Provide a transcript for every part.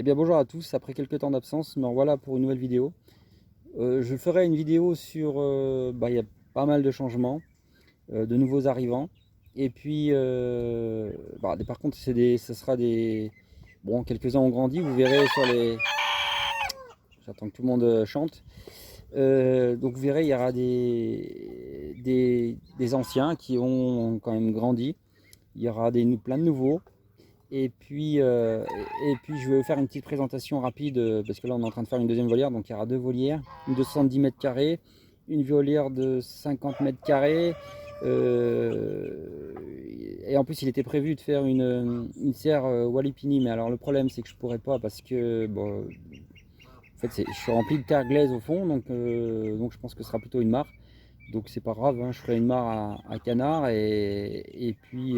Eh bien bonjour à tous, après quelques temps d'absence, me revoilà pour une nouvelle vidéo. Je ferai une vidéo sur, il y a pas mal de changements, de nouveaux arrivants. Et puis, par contre, ce sera des... Bon, quelques-uns ont grandi, vous verrez sur les... J'attends que tout le monde chante. Donc vous verrez, il y aura des anciens qui ont quand même grandi. Il y aura plein de nouveaux. Et puis je vais faire une petite présentation rapide parce que là on est en train de faire une deuxième volière, donc il y aura deux volières, une de 70 mètres carrés, une volière de 50 mètres carrés. Et en plus il était prévu de faire une serre Walipini, mais alors le problème c'est que je pourrais pas parce que bon, en fait je suis rempli de terre glaise au fond, donc je pense que ce sera plutôt une mare. Donc c'est pas grave, hein, je ferai une mare à canard et puis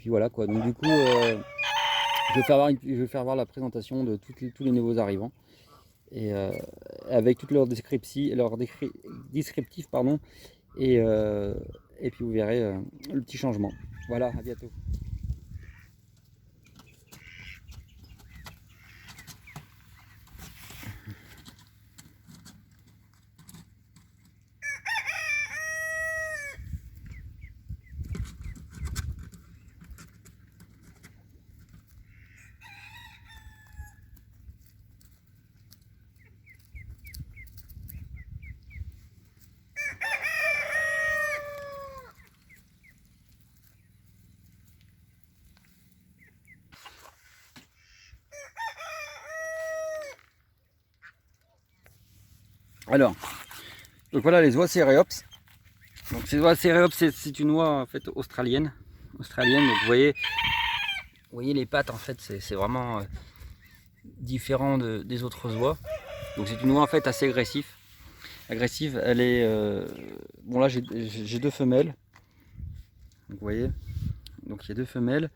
voilà quoi. Donc du coup, je vais faire voir la présentation de tous les nouveaux arrivants et avec toutes leurs descriptifs, pardon, et, euh, et puis vous verrez le petit changement. Voilà, à bientôt. Alors, donc voilà les oies Céréops. Donc ces oies Céréops, c'est une oie en fait australienne. Donc vous voyez les pattes en fait, c'est vraiment différent des autres oies. Donc c'est une oie en fait assez agressive. Elle est bon là j'ai deux femelles. Donc, vous voyez, donc il y a deux femelles.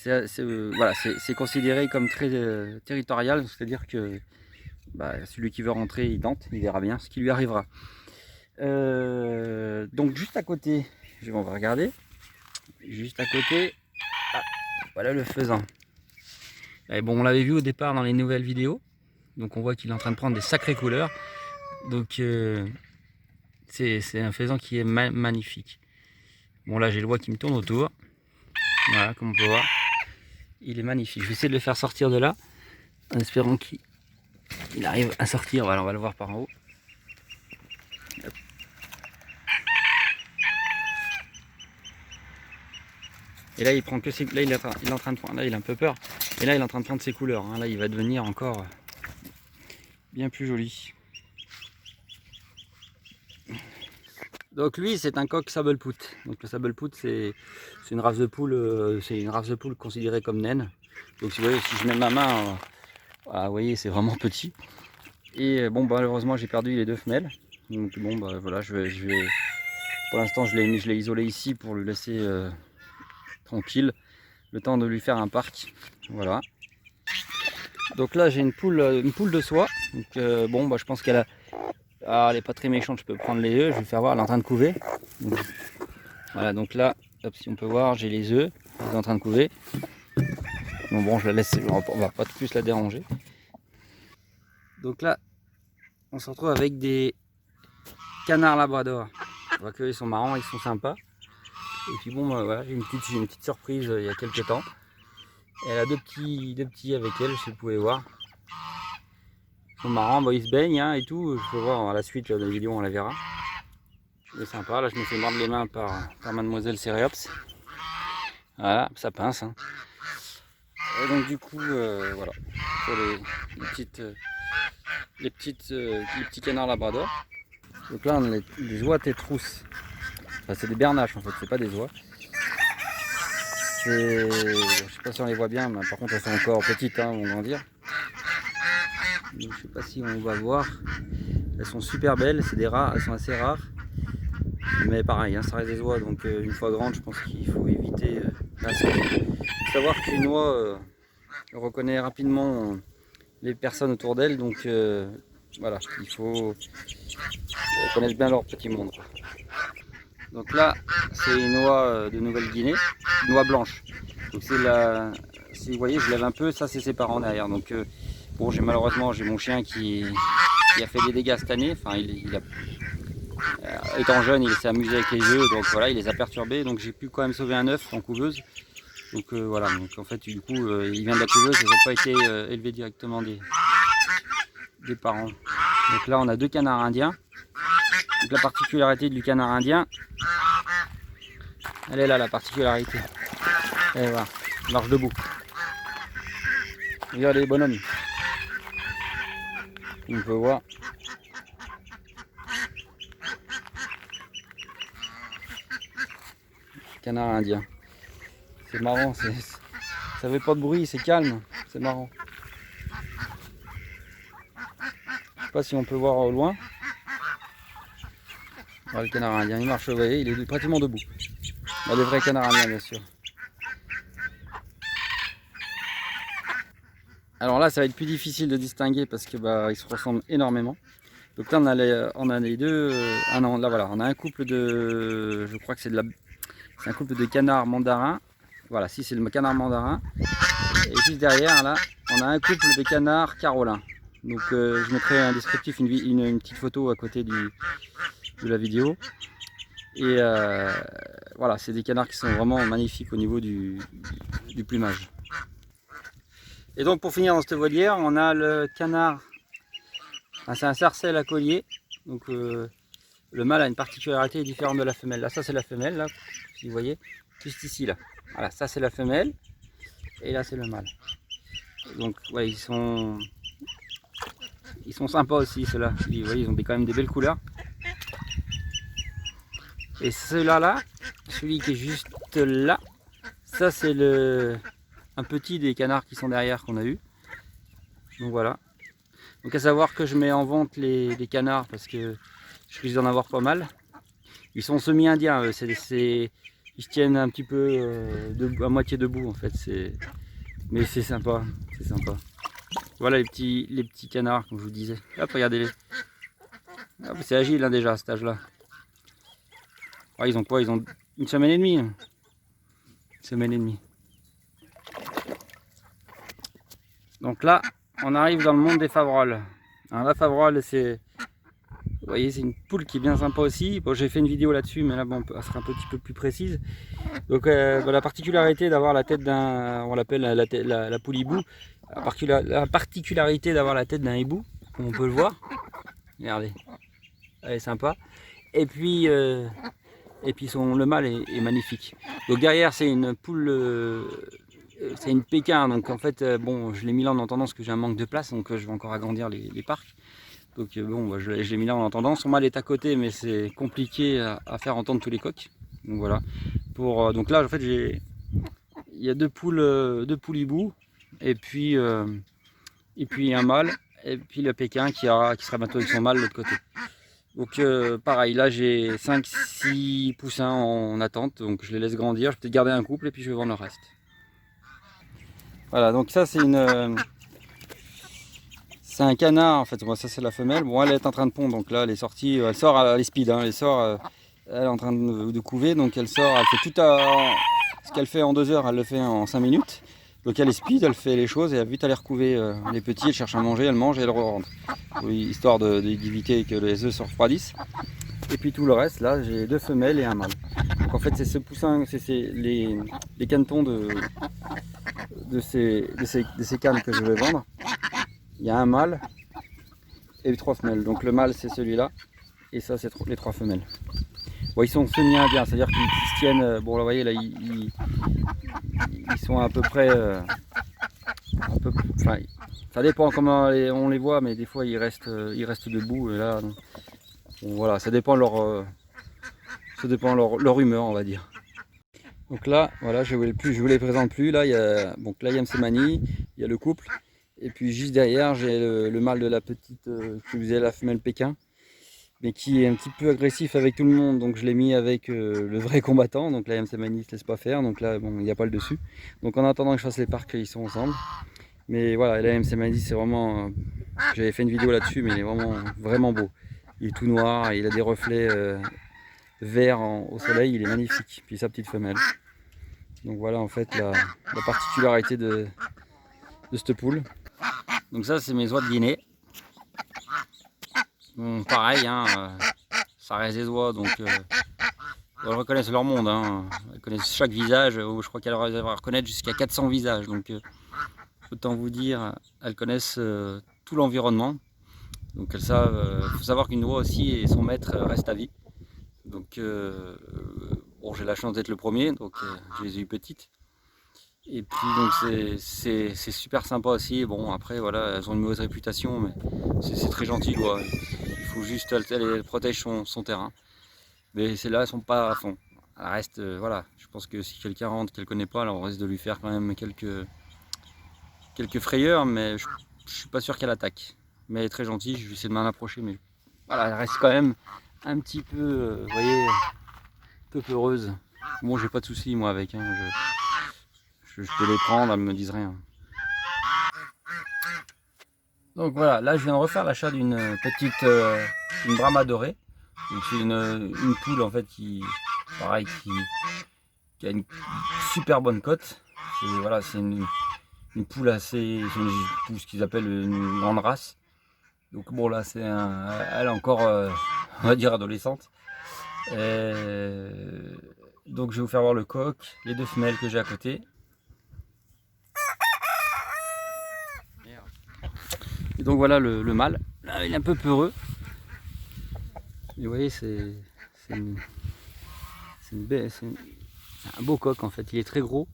Voilà, c'est considéré comme très territorial, c'est-à-dire que celui qui veut rentrer, il tente, il verra bien ce qui lui arrivera. Donc juste à côté, on va regarder. Juste à côté, voilà le faisan. Et bon, on l'avait vu au départ dans les nouvelles vidéos. Donc on voit qu'il est en train de prendre des sacrées couleurs. Donc c'est un faisan qui est magnifique. Bon là j'ai le bois qui me tourne autour. Voilà, comme on peut voir. Il est magnifique. Je vais essayer de le faire sortir de là. En espérant qu'il arrive à sortir. Voilà, on va le voir par en haut. Hop. Et là il prend que ses... Là il est en train de prendre. Là il a un peu peur. Et là il est en train de prendre ses couleurs. Hein. Là il va devenir encore bien plus joli. Donc lui c'est un coq sabelpout. Donc le sabelpout c'est une race de poule, considérée comme naine. Donc si vous voyez, si je mets ma main, vous voyez c'est vraiment petit. Et bon malheureusement j'ai perdu les deux femelles. Donc bon voilà, je vais pour l'instant je l'ai isolé ici pour le laisser tranquille, le temps de lui faire un parc. Voilà. Donc là j'ai une poule de soie. Donc je pense qu'elle a... Ah, elle est pas très méchante, je peux prendre les œufs, je vais faire voir, elle est en train de couver. Donc, voilà, donc là, hop, si on peut voir, j'ai les œufs, elle est en train de couver. Bon, je la laisse, on va pas plus la déranger. Donc là, on se retrouve avec des canards labrador. On voit qu'ils sont marrants, ils sont sympas. Et puis bon, voilà, j'ai une petite surprise il y a quelques temps. Elle a deux petits avec elle, si vous pouvez voir. Ils sont marrants, ils se baignent hein, et tout. Je peux voir à la suite de la vidéo, on la verra. C'est sympa, là je me fais mordre les mains par mademoiselle Céréops. Voilà, ça pince. Hein. Et donc du coup, voilà, pour les petits canards labrador. Donc là on a les oies tétrousses. Enfin, c'est des bernaches en fait, c'est pas des oies. Je sais pas si on les voit bien, mais par contre elles sont encore petites, hein, vont grandir. Donc, je sais pas si on va voir. Elles sont super belles, c'est des rares, elles sont assez rares. Mais pareil, hein, ça reste des oies, donc une fois grande, je pense qu'il faut éviter. Il faut savoir qu'une oie reconnaît rapidement les personnes autour d'elle, donc voilà, il faut qu'elles connaissent bien leur petit monde. Donc là, c'est une oie de Nouvelle-Guinée, une oie blanche. Donc vous voyez, je lève un peu, ça c'est ses parents derrière. Donc bon, malheureusement j'ai mon chien qui a fait des dégâts cette année. Enfin, étant jeune, il s'est amusé avec les œufs, donc voilà, il les a perturbés. Donc j'ai pu quand même sauver un œuf en couveuse. Donc voilà, donc en fait du coup il vient de la couveuse, ils n'ont pas été élevés directement des parents. Donc là on a 2 canards indiens. Donc la particularité du canard indien, elle est là, la particularité. Et voilà, il marche debout. Regardez les bonhommes. On peut voir. Canard indien. C'est marrant, ça fait pas de bruit, c'est calme, c'est marrant. Je sais pas si on peut voir au loin. Voilà, le canard indien, il marche, vous voyez, il est pratiquement debout. Bah, le vrai canard indien, bien sûr. Alors là, ça va être plus difficile de distinguer parce que bah, ils se ressemblent énormément. Donc là, on a les deux. Ah non, là voilà, on a un couple de, je crois que c'est un couple de canards mandarins. Voilà, si c'est le canard mandarin. Et juste derrière, là, on a un couple de canards carolins. Donc je mettrai un descriptif, une petite photo à côté de la vidéo. Et voilà, c'est des canards qui sont vraiment magnifiques au niveau du plumage. Et donc pour finir dans cette volière, on a le canard, c'est un sarcelle à collier. Donc le mâle a une particularité différente de la femelle. Là, ça c'est la femelle, là, si vous voyez, juste ici, là. Voilà, ça c'est la femelle, et là c'est le mâle. Donc ouais, ils sont sympas aussi, ceux-là. Vous voyez, ils ont quand même des belles couleurs. Et ceux-là, celui qui est juste là, ça c'est un petit des canards qui sont derrière qu'on a eu. Donc voilà. Donc à savoir que je mets en vente les canards parce que je risque d'en avoir pas mal. Ils sont semi-indiens, ils se tiennent un petit peu à moitié debout en fait. Mais c'est sympa, c'est sympa. Voilà les petits canards comme je vous disais. Hop, regardez-les. C'est agile hein, déjà à cet âge-là. Ouais, ils ont quoi? Ils ont une semaine et demie. Une semaine et demie. Donc là, on arrive dans le monde des favroles. Alors la favrole, c'est, vous voyez, c'est une poule qui est bien sympa aussi. Bon, j'ai fait une vidéo là-dessus, mais là, bon, elle sera un petit peu plus précise. Donc la particularité d'avoir la tête d'un, on l'appelle la poule hibou. La particularité d'avoir la tête d'un hibou, comme on peut le voir. Regardez, elle est sympa. Et puis le mâle est magnifique. Donc derrière, c'est une poule, c'est une Pékin. Donc en fait, bon, je l'ai mis là en attendant parce que j'ai un manque de place, donc je vais encore agrandir les parcs. Donc bon, bah, je l'ai mis là en attendant. Son mâle est à côté, mais c'est compliqué à faire entendre tous les coqs. Donc voilà. Donc là, en fait, il y a deux poules hibou, et puis un mâle, et puis le Pékin qui sera bientôt avec son mâle de l'autre côté. Donc pareil, là j'ai 5-6 poussins en attente, donc je les laisse grandir. Je vais peut-être garder un couple et puis je vais vendre le reste. Voilà, donc ça c'est c'est un canard en fait. Bon, ça c'est la femelle. Bon, elle est en train de pondre, donc là elle est sortie, elle sort, elle est speed, hein, elle est en train de couver, donc elle sort, elle fait tout ce qu'elle fait en 2 heures, elle le fait en 5 minutes. Donc elle est speed, elle fait les choses et vite aller recouver les petits, elle cherche à manger, elle mange et elle rentre. Histoire d'éviter que les œufs se refroidissent. Et puis tout le reste, là j'ai 2 femelles et un mâle. Donc en fait c'est ce poussin, c'est les canetons de ces cannes que je vais vendre. Il y a un mâle et 3 femelles. Donc le mâle c'est celui-là et ça c'est les 3 femelles. Bon, ils sont semi-indiens, c'est-à-dire qu'ils se tiennent, bon là vous voyez là ils sont à peu près, enfin, ça dépend comment on les voit, mais des fois ils restent debout et là, bon, voilà, ça dépend leur humeur on va dire. Donc là, voilà, je vous les présente plus. Là, il y a Mani, il y a le couple. Et puis juste derrière, j'ai le mâle de la petite, qui faisait la femelle Pékin. Mais qui est un petit peu agressif avec tout le monde. Donc je l'ai mis avec le vrai combattant. Donc là, Mani ne se laisse pas faire. Donc là, bon, il n'y a pas le dessus. Donc en attendant que je fasse les parcs, ils sont ensemble. Mais voilà, là, Mani, c'est vraiment... j'avais fait une vidéo là-dessus, mais il est vraiment beau. Il est tout noir, il a des reflets... vert au soleil, il est magnifique. Puis sa petite femelle. Donc voilà en fait la particularité de cette poule. Donc ça c'est mes oies de Guinée. Bon, pareil, hein, ça reste des oies, donc elles reconnaissent leur monde. Hein. Elles connaissent chaque visage. Je crois qu'elles reconnaissent jusqu'à 400 visages. Donc autant vous dire, elles connaissent tout l'environnement. Donc elles savent. Il faut savoir qu'une oie aussi et son maître restent à vie. Donc bon, j'ai la chance d'être le premier, donc je les ai eues petites. Et puis donc c'est super sympa aussi. Bon après voilà, elles ont une mauvaise réputation, mais c'est très gentil l'oie. Il faut juste, elle protège son terrain. Mais celles-là, elles sont pas à fond. Elle reste, voilà. Je pense que si quelqu'un rentre qu'elle connaît pas, alors on risque de lui faire quand même quelques frayeurs, mais je suis pas sûr qu'elle attaque. Mais elle est très gentille, je vais essayer de m'en approcher, mais voilà, elle reste quand même un petit peu, vous voyez, un peu peureuse. Bon, j'ai pas de soucis moi avec, hein. Je peux les prendre, elles me disent rien. Donc voilà, là je viens de refaire l'achat d'une petite une Brahma dorée. C'est une poule en fait pareil, qui a une super bonne cote. Voilà, c'est une poule assez, c'est une poule ce qu'ils appellent une grande race. Donc bon là elle est encore on va dire adolescente. Donc je vais vous faire voir le coq, les deux femelles que j'ai à côté. Et donc voilà le mâle. Là, il est un peu peureux. Et vous voyez c'est un beau coq en fait. Il est très gros.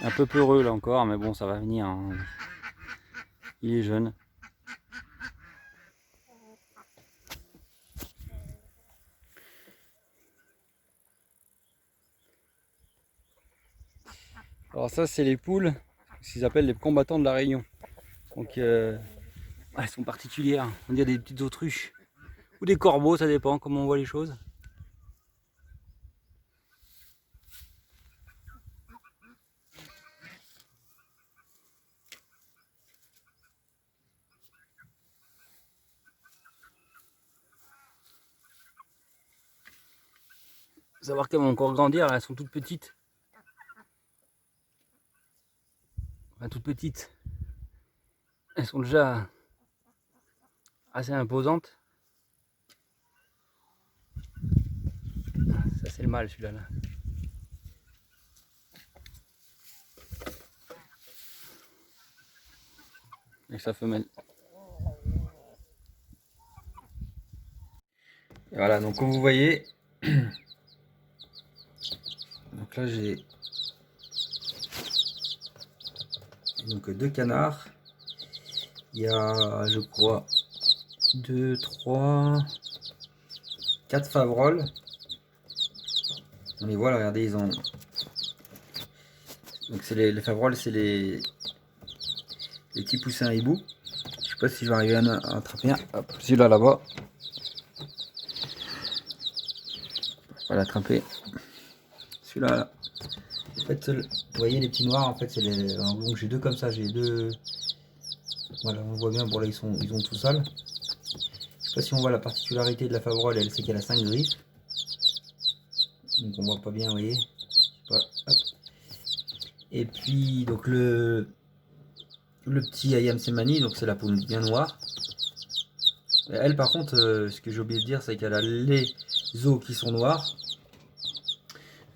Un peu peureux là encore, mais bon ça va venir. Hein. Il est jeune. Alors ça c'est les poules, ce qu'ils appellent les combattants de la Réunion. Donc elles sont particulières, on dirait des petites autruches. Ou des corbeaux, ça dépend comment on voit les choses. Faut savoir qu'elles vont encore grandir, elles sont toutes petites. Enfin toutes petites. Elles sont déjà assez imposantes. Ça c'est le mâle celui-là. Là. Avec sa femelle. Et voilà, donc comme vous voyez, donc là j'ai donc deux canards. Il y a, je crois, 2, 3, 4 favroles. On les voit, regardez, ils ont. Donc c'est les favroles, c'est les petits poussins hibou. Je sais pas si je vais arriver à attraper un. Hop, celui-là là-bas. On va l'attraper. Celui-là là. En fait, vous voyez les petits noirs, en fait, c'est les. Donc j'ai deux comme ça, j'ai deux. Voilà, on voit bien, bon là ils ont tout sale. Je sais pas si on voit la particularité de la favrole, elle c'est qu'elle a 5 griffes. Donc on voit pas bien, vous voyez. Pas, hop. Et puis donc le petit Ayam Semani, donc c'est la poule bien noire. Et elle par contre, ce que j'ai oublié de dire, c'est qu'elle a les os qui sont noirs.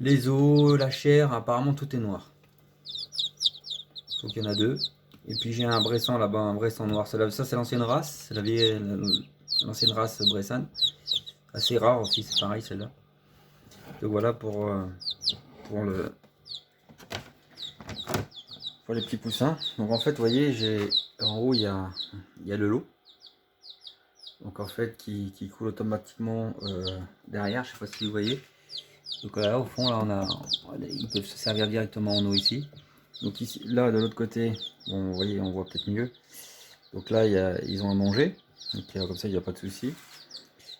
Les os, la chair, apparemment tout est noir. Donc il y en a deux. Et puis j'ai un Bressan là-bas, un Bressan noir. Ça c'est l'ancienne race, c'est l'ancienne race Bressan. Assez rare aussi, c'est pareil celle-là. Donc voilà pour les petits poussins. Donc en fait, vous voyez, en haut il y a le lot. Donc en fait qui coule automatiquement derrière, je sais pas si vous voyez. Donc là au fond là ils peuvent se servir directement en eau ici. Donc ici, là de l'autre côté, bon, vous voyez, on voit peut-être mieux. Donc là ils ont à manger, donc comme ça il n'y a pas de souci.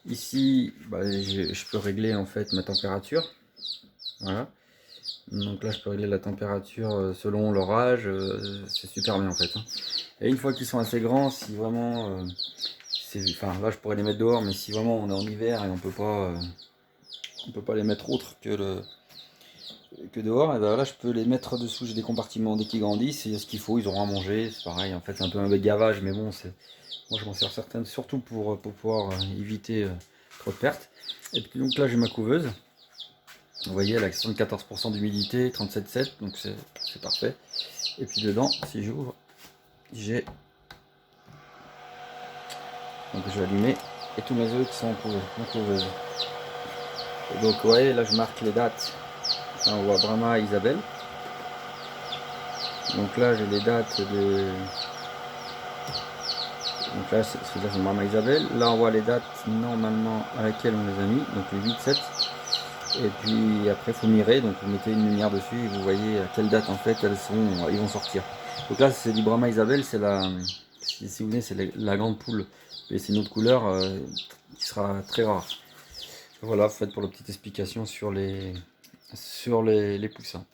Ici bah, je peux régler en fait ma température. Voilà. Donc là je peux régler la température selon leur âge, c'est super bien en fait. Hein. Et une fois qu'ils sont assez grands, si vraiment enfin là je pourrais les mettre dehors, mais si vraiment on est en hiver et on peut pas les mettre autre que dehors, et ben là je peux les mettre dessous. J'ai des compartiments dès qu'ils grandissent, il y a ce qu'il faut, ils auront à manger, c'est pareil. En fait c'est un peu un gavage, mais bon, moi je m'en sers certaines surtout pour pouvoir éviter trop de pertes. Et puis donc là j'ai ma couveuse. Vous voyez, elle a 74% d'humidité, 37,7, donc c'est parfait. Et puis dedans, si j'ouvre, j'ai... Donc je vais allumer, et tous mes œufs qui sont en couveuse. Et donc vous voyez, là je marque les dates. Là on voit Brahma Isabelle. Donc là j'ai les dates de... Donc là c'est Brahma Isabelle. Là on voit les dates normalement à laquelle on les a mis, donc les 8, 7. Et puis après il faut mirer, donc vous mettez une lumière dessus et vous voyez à quelle date en fait ils vont sortir. Donc là c'est du Brahma Isabelle, c'est si vous voulez, c'est la grande poule. Et c'est une autre couleur qui sera très rare. Voilà, faites pour la petite explication sur les poussins.